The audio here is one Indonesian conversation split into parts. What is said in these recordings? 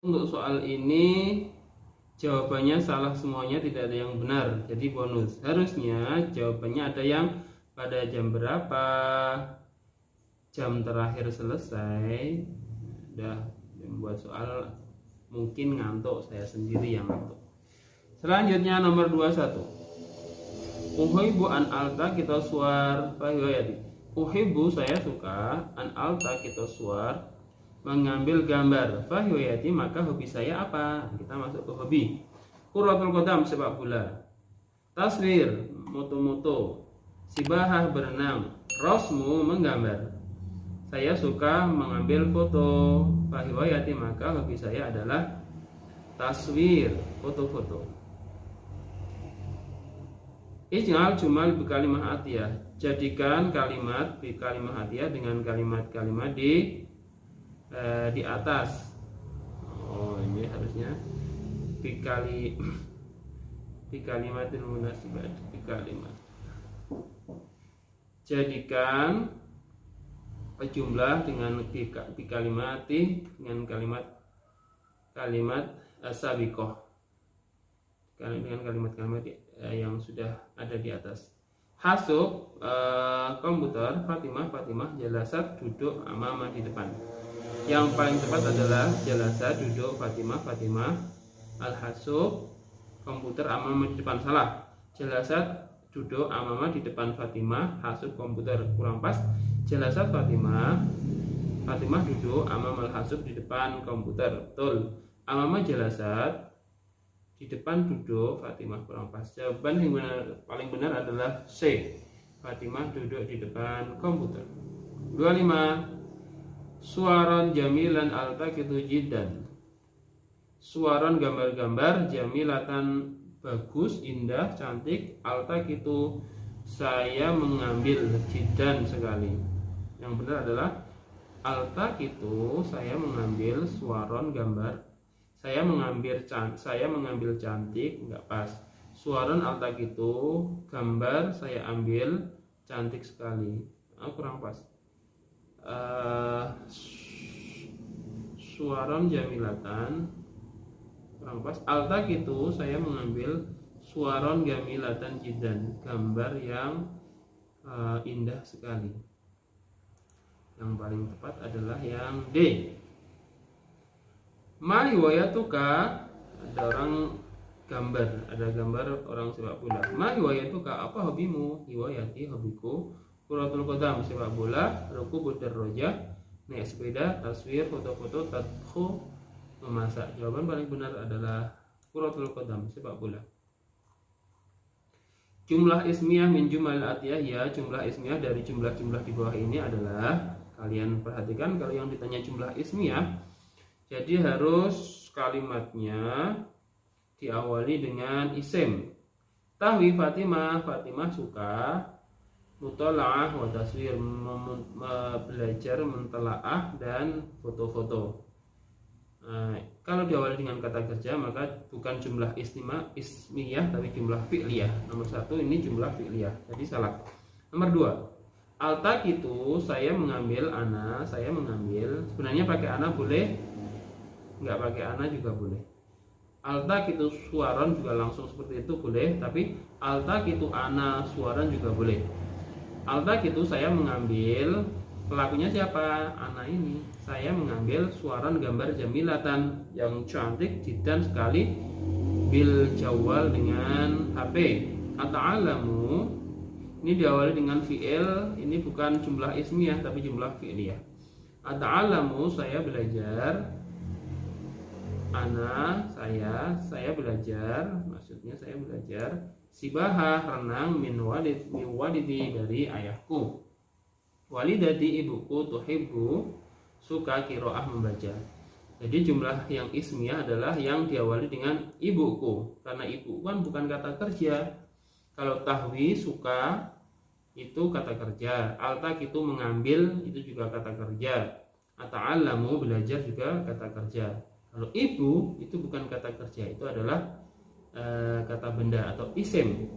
Untuk soal ini jawabannya salah semuanya, tidak ada yang benar, jadi bonus. Harusnya jawabannya ada yang pada jam berapa, jam terakhir selesai. Udah membuat soal mungkin ngantuk, saya sendiri yang ngantuk. Selanjutnya nomor 21. Uhibbu an alta kita suar fahiwayati. Uhibbu saya suka, an alta kita suar mengambil gambar, fahiwayati maka hobi saya apa? Kita masuk ke hobi. Kuratul qadam sepak bola, taswir moto-moto, sibahah berenang, rosmu menggambar. Saya suka mengambil foto, fahiwayati maka hobi saya adalah taswir, foto-foto. Ij'al jumal bikalimah atiyah. Jadikan kalimat bikalimah atiyah dengan kalimat-kalimat di atas. Oh, ini harusnya bikalimatil munasibat, bikalimat. Jadikan jumlah dengan bikalimati dengan kalimat sabiqah, dengan kalimat-kalimat yang sudah ada di atas. Hasub komputer Fatimah jalasat duduk amama di depan. Yang paling tepat adalah jalasat duduk Fatimah al-hasub komputer amama di depan. Salah, jalasat duduk amama di depan Fatimah, hasub komputer. Kurang pas, jalasat Fatimah duduk amama al-hasub di depan komputer. Betul, amama jalasat di depan duduk Fatimah. Kurang pas. Jawaban yang paling benar adalah C, Fatimah duduk di depan komputer. 25. Suaran jamilan altaqitu jiddan. Suaran gambar-gambar, jamilatan bagus, indah, cantik, altaqitu saya mengambil, jiddan sekali. Yang benar adalah altaqitu saya mengambil, suaran gambar saya mengambil cantik, enggak pas. Suaran altaqitu gambar saya ambil cantik sekali. Kurang pas. Suaran jamilatan kurang pas. Altaqitu saya mengambil suaran jamilatan jiddan, gambar yang indah sekali. Yang paling tepat adalah yang D. Ma hiwayatuka, ada orang gambar, ada gambar orang sepak bola. Ma hiwayatuka, apa hobimu? Hiwayati, hobiku kuratul qadam sepak bola, rukubud darajah naik sepeda, taswir foto-foto, tadkhu memasak. Jawaban paling benar adalah kuratul qadam sepak bola. Jumlah ismiyah min jumal atiyah, ya jumlah ismiyah dari jumlah-jumlah di bawah ini adalah, kalian perhatikan kalau yang ditanya jumlah ismiyah, jadi harus kalimatnya diawali dengan isim. Tahwi Fatimah suka, mutola'ah wa taswir belajar mentelaah dan foto-foto. Kalau diawali dengan kata kerja maka bukan jumlah ismiyah tapi jumlah fi'liyah. Nomor 1 ini jumlah fi'liyah, jadi salah. Nomor 2, altaqitu saya mengambil, ana saya mengambil. Sebenarnya pakai ana boleh, nggak pakai ana juga boleh. Altaqitu suaran juga langsung seperti itu boleh, tapi altaqitu ana suaran juga boleh. Altaqitu saya mengambil, pelakunya siapa? Ana ini. Saya mengambil suaran gambar jamilatan yang cantik, jiddan sekali, bil jawal dengan HP. Ata'alamu ini diawali dengan fi'il, ini bukan jumlah ismiyah tapi jumlah fi'liyah. Ata'alamu saya belajar, ana saya belajar, maksudnya saya belajar sibahah renang min walidi dari ayahku. Walidati ibuku tuhibbu suka qiraah membaca. Jadi jumlah yang ismiyah adalah yang diawali dengan ibuku, karena ibu kan bukan kata kerja. Kalau tahwi suka itu kata kerja, altaqitu mengambil itu juga kata kerja, ata'allamu belajar juga kata kerja. Kalau ibu itu bukan kata kerja, itu adalah kata benda atau isim.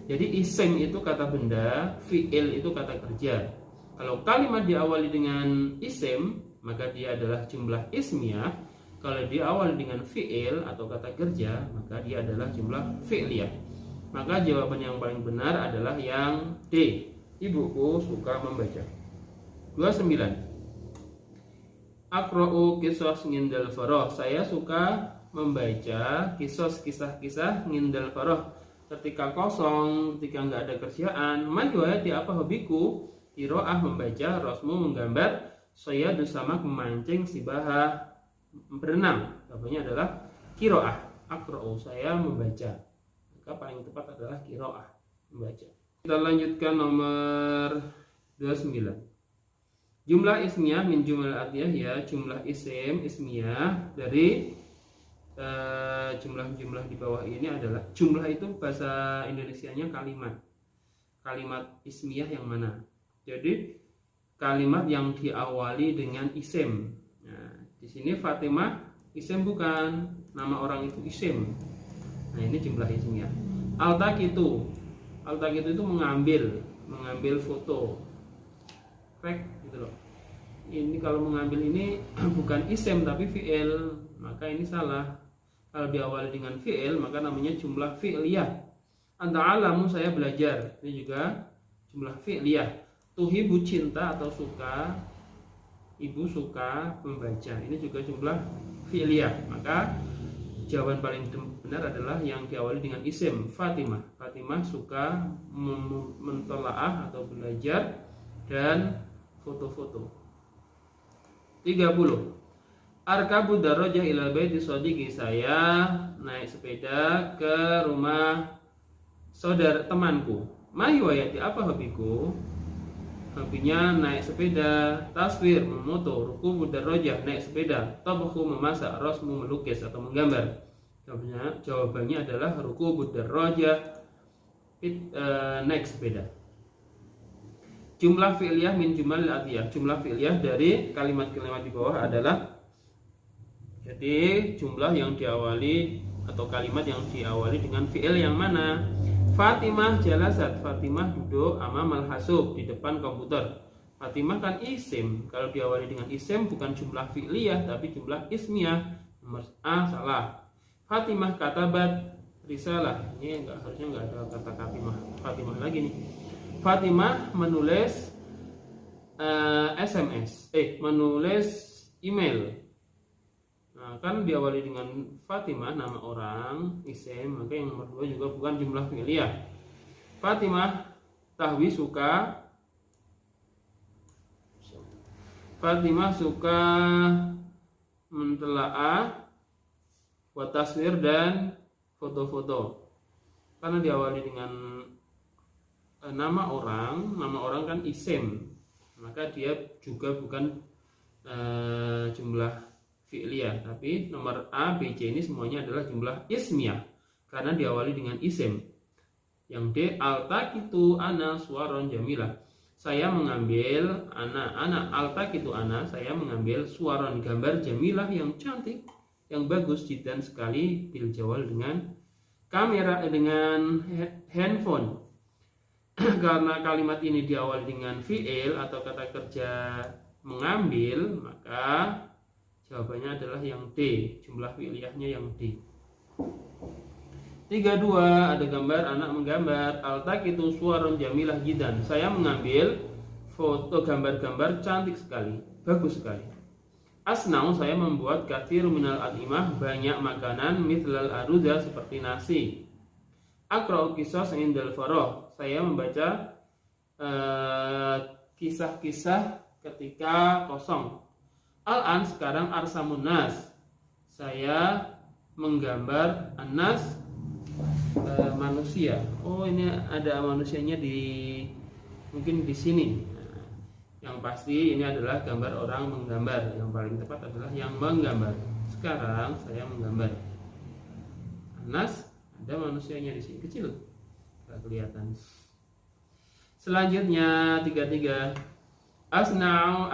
Jadi isim itu kata benda, fi'il itu kata kerja. Kalau kalimat diawali dengan isim, maka dia adalah jumlah ismiyah. Kalau diawali dengan fi'il atau kata kerja, maka dia adalah jumlah fi'liyah. Maka jawaban yang paling benar adalah yang D. Ibuku suka membaca. 29. Aqra'u qisas ngindal farah. Saya suka membaca kisah-kisah ngindal farah, ketika kosong, ketika nggak ada kerjaan. Majwayati apa hobiku? Qiraah membaca, rasmu menggambar, saya samak memancing, sibahah berenang. Jawabannya adalah qiraah. Aqra'u saya membaca. Maka paling tepat adalah qiraah, membaca. Kita lanjutkan nomor 29. Jumlah ismiyah min jumal atiyah, ya jumlah isim ismiyah dari jumlah-jumlah di bawah ini adalah, jumlah itu bahasa Indonesianya kalimat ismiyah yang mana. Jadi kalimat yang diawali dengan isim. Nah, di sini Fatimah isim bukan, nama orang itu isim. Nah, ini jumlah ismiyah. Altaqitu itu mengambil foto. Rek gitu loh. Ini kalau mengambil ini bukan isim tapi fi'il, maka ini salah. Kalau diawali dengan fi'il maka namanya jumlah fi'liyah. Anta'alamu saya belajar, ini juga jumlah fi'liyah. Tuhibu cinta atau suka, ibu suka membaca, ini juga jumlah fi'liyah. Maka jawaban paling benar adalah yang diawali dengan isim. Fatimah suka mentelaah atau belajar dan foto-foto. 30. Arkabu darajah ilal baiti sodiqi. Saya naik sepeda ke rumah saudara temanku. Mahiwayati apa hobiku? Hobinya naik sepeda. Taswir memoto. Rukubu darajah naik sepeda. Tabakhu memasak. Rasmu melukis atau menggambar. Jawabannya adalah rukubu darajah, naik sepeda. Jumlah fi'liyah min jumal atiyah. Jumlah fi'liyah dari kalimat-kalimat di bawah adalah, jadi jumlah yang diawali atau kalimat yang diawali dengan fi'il yang mana? Fatimah jalasat. Fatimah duduk amamal hasub, di depan komputer. Fatimah kan isim. Kalau diawali dengan isim bukan jumlah fi'liyah tapi jumlah ismiyah. Nomor A salah. Fatimah katabat risalah. Ini harusnya enggak ada kata Fatimah lagi nih. Fatimah menulis SMS, menulis email. Nah, kan diawali dengan Fatimah, nama orang, isim, maka yang nomor 2 juga bukan jumlah fi'liyah. Fatimah tahwi suka. Fatimah suka mentelaah, wa taswir dan foto-foto. Karena diawali dengan nama orang kan isim, maka dia juga bukan jumlah fi'liyah, tapi nomor A, B, C ini semuanya adalah jumlah ismiyah karena diawali dengan isim. Yang D, altaqitu ana suwaron jamilah. Saya mengambil altaqitu ana, saya mengambil suwaron gambar jamilah yang cantik, yang bagus, jidan sekali, bil jawal dengan kamera, dengan handphone. Karena kalimat ini diawali dengan fi'il atau kata kerja mengambil, maka jawabannya adalah yang D. Jumlah fi'liyahnya yang D. 32. Ada gambar anak menggambar. Altaqitu suwaron jamilah jidan. Saya mengambil foto gambar-gambar cantik sekali, bagus sekali. Asna'u saya membuat kathir minal at'imah, banyak makanan, mithlal aruza seperti nasi. Aqra'u qisas indal farah. Saya membaca kisah-kisah ketika kosong. Al-an sekarang arsamun nas. Saya menggambar anas, manusia. Oh, ini ada manusianya mungkin di sini. Yang pasti ini adalah gambar orang menggambar. Yang paling tepat adalah yang menggambar. Sekarang saya menggambar anas, ada manusianya di sini kecil, nggak kelihatan. Selanjutnya 33. Asna'u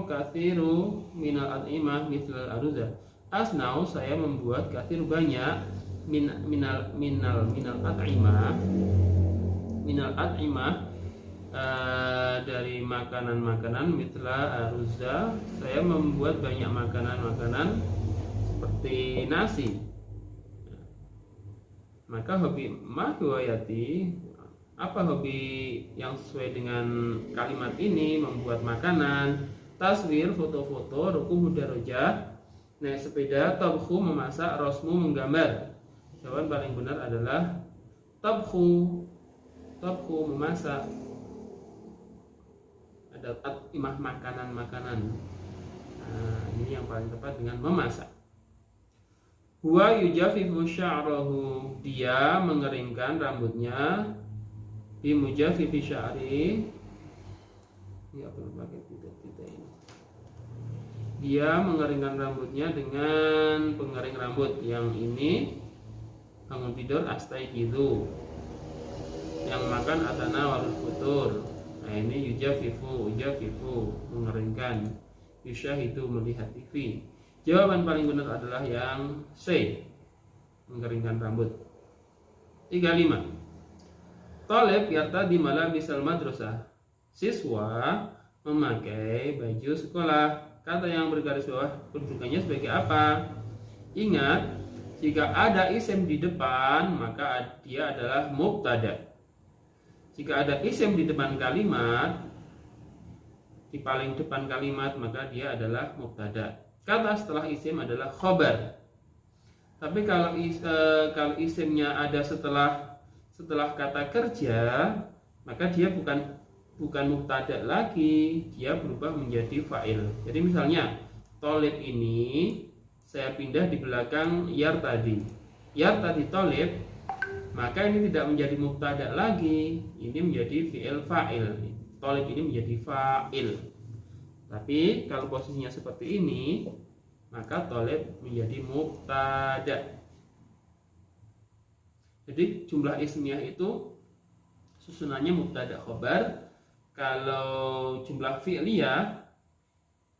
kathiru minal at'imah mithlal aruza. Asna'u saya membuat kathir banyak minal at'imah dari makanan-makanan mitla aruzza, saya membuat banyak makanan-makanan seperti nasi. Maka hobi mahwayati, apa hobi yang sesuai dengan kalimat ini? Membuat makanan, taswir foto-foto, ruku mudarojah, naik sepeda, tabkhu memasak, rosmu menggambar. Jawaban paling benar adalah tabkhu memasak. Ada imah makanan-makanan. Nah, ini yang paling tepat dengan memasak. Huwa yujafifu sya'rahu, dia mengeringkan rambutnya. Bi mujafifi sya'ri, ya perlu pakai titik-titik ini. Dia mengeringkan rambutnya dengan pengering rambut. Yang ini bangun tidur astai gitu. Yang makan atana walul futur. Nah ini yujafifu mengeringkan. Yusyahidu melihat TV. Jawaban paling benar adalah yang C, mengeringkan rambut. 35. Talib yartadi malabisal madrasah, siswa memakai baju sekolah. Kata yang bergaris bawah kedudukannya sebagai apa? Ingat, jika ada isim di depan maka dia adalah mubtada. Jika ada isim di depan kalimat, di paling depan kalimat, maka dia adalah mubtada. Kata setelah isim adalah khobar. Tapi kalau isimnya ada setelah kata kerja, maka dia bukan mubtada lagi, dia berubah menjadi fa'il. Jadi misalnya tolib ini saya pindah di belakang yartadi tolib, maka ini tidak menjadi mubtada lagi, ini menjadi fi'il fa'il. Tolib ini menjadi fa'il. Tapi kalau posisinya seperti ini, maka tolib menjadi mubtada. Jadi jumlah ismiyah itu susunannya mubtada khobar. Kalau jumlah fi'liyah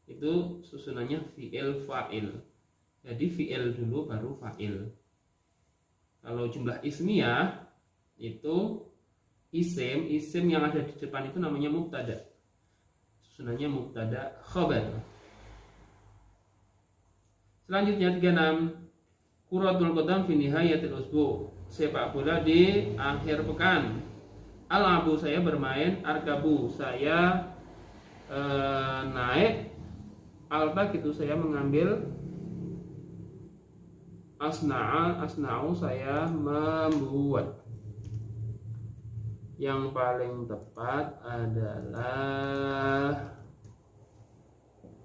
itu susunannya fi'il fa'il. Jadi fi'il dulu baru fa'il. Kalau jumlah ismiyah itu isim yang ada di depan itu namanya mubtada. Susunannya mubtada khobar. Selanjutnya 36. Kuratul qadam fi nihayatil usbu, sepak bola di akhir pekan. Al-abu, saya bermain. Arkabu, saya naik. Alta gitu, saya mengambil. Asna'u, saya membuat. Yang paling tepat adalah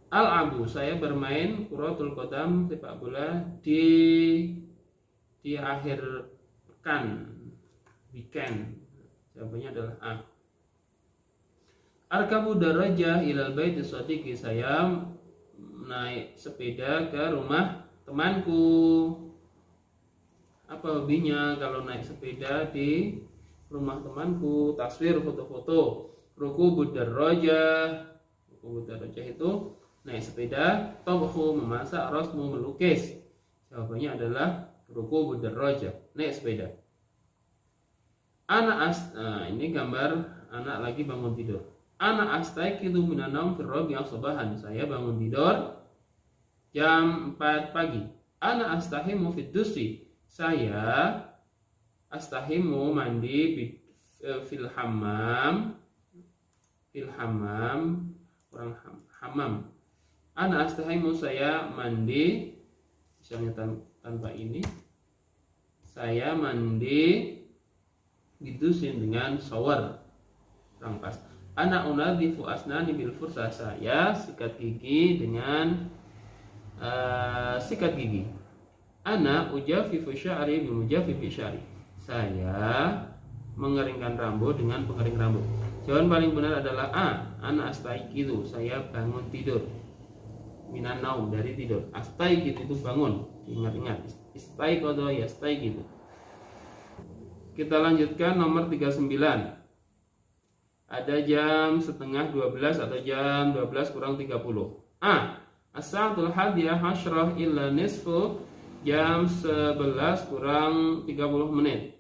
al-abu, saya bermain kuratul qadam, sepak bola di akhir pekan, weekend. Jawabannya adalah A. Arkabu darajah ilal baiti shadiqi, saya naik sepeda ke rumah temanku. Apa hobinya kalau naik sepeda di rumah temanku? Taswir foto-foto. Rukubud darajah itu naik sepeda. Tabkhu memasak. Rasmu melukis. Jawabannya adalah rukubud darajah, naik sepeda. Ini gambar anak lagi bangun tidur. Ana astaiqidu minan naum fi rabi'ah sabahan, saya bangun tidur jam 4 pagi. Ana astahimu fid dusi, saya astahimu mandi fil hammam kurang hammam. Ana astahimu, saya mandi, misalnya tanpa ini, saya mandi bidusin dengan shower, kurang pas. Ana unadhifu asnani bil fursah, saya sikat gigi dengan sikat gigi. Ana ujafifu sya'ri bil mujafifi sya'ri, saya mengeringkan rambut dengan pengering rambut. Jawaban paling benar adalah A. Ana astaiqidu, saya bangun tidur. Minan naum, dari tidur. Astaiqid itu bangun. Ingat-ingat, istaiqadha yastaiqidu. Kita lanjutkan nomor 39. Ada jam setengah 12 atau jam 12 kurang 30. A. As-sa'atul hadiyah hasyrah illa nisfu, jam 11 kurang 30 menit.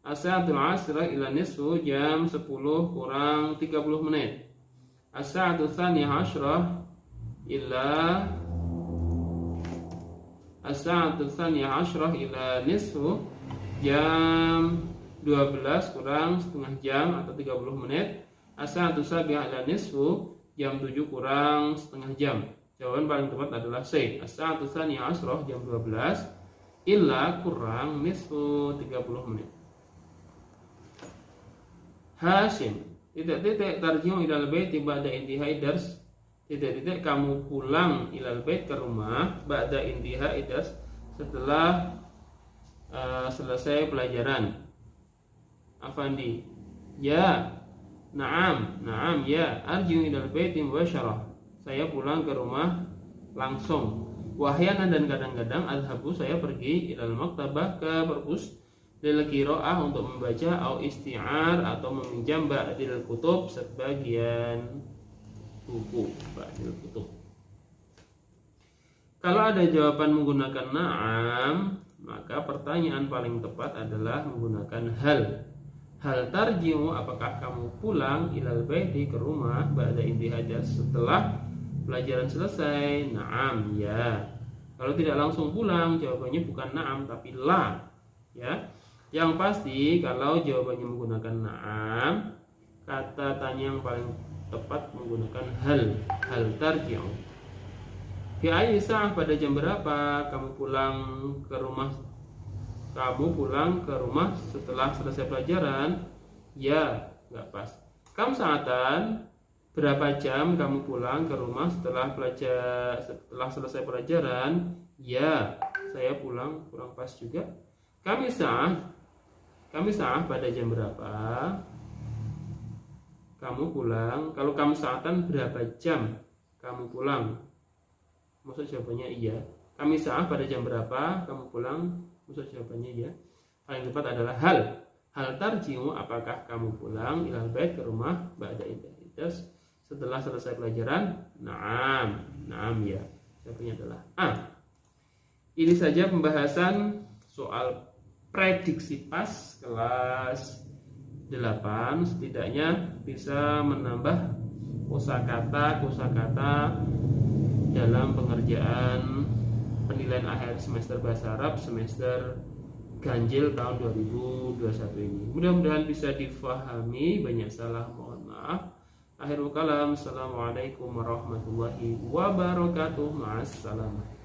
As-sa'atul asrah ila nisfu, jam 10 kurang 30 menit. As-sa'atul tsaniyah asyrah ila As-sa'atul tsaniyah asyrah ila nisfu, jam 12 kurang setengah jam atau 30 menit. As-sa'atul sabi'ah ila nisfu, jam 7 kurang setengah jam. Jawaban paling tepat adalah C. As-sa'atul tsaniyah asyrah, jam 12 illa kurang nisfu, 30 menit. Hashim, titik-titik tarji'u ilal baiti ba'da intihai dars, titik-titik kamu pulang ilal bait ke rumah ba'da intihai dars, setelah selesai pelajaran. Afandi, ya. Naam, ya. Arji'u ilal baiti mubasyarah, saya pulang ke rumah langsung. Wahyana, dan kadang-kadang adhabu, saya pergi ilal maktabah, ke perpus, lil qiraah, untuk membaca, au isti'ar, atau meminjam, ba'dil kutub, sebagian buku, ba'dil kutub. Kalau ada jawaban menggunakan na'am, maka pertanyaan paling tepat adalah menggunakan hal. Hal tarji'u, apakah kamu pulang, ilal baiti, ke rumah, ba'da intihai dars, setelah pelajaran selesai. Na'am, ya. Kalau tidak langsung pulang, jawabannya bukan na'am tapi la, ya. Yang pasti kalau jawabannya menggunakan na'am, kata tanya yang paling tepat menggunakan hal tarji'u. Fi ayyi sa'ah, pada jam berapa kamu pulang ke rumah? Kamu pulang ke rumah setelah selesai pelajaran? Ya, nggak pas. Kam sa'atan, berapa jam kamu pulang ke rumah setelah selesai pelajaran? Ya, saya pulang kurang pas juga. Kami sah, pada jam berapa kamu pulang? Kalau kamu sa'atan, berapa jam kamu pulang? Maksud jawabannya iya. Kami sah, pada jam berapa kamu pulang? Maksud jawabannya iya. Paling tepat adalah hal tarji'u, apakah kamu pulang ilal bait, ke rumah, ba'da intihai dars, setelah selesai pelajaran? Naam, ya. Jawabannya adalah A. Ini saja pembahasan soal prediksi pas kelas 8. Setidaknya bisa menambah kosakata dalam pengerjaan penilaian akhir semester bahasa Arab semester ganjil tahun 2021 ini. Mudah-mudahan bisa difahami. Banyak salah, mohon maaf. Akhirul kalam, assalamualaikum warahmatullahi wabarakatuh. Ma'assalam.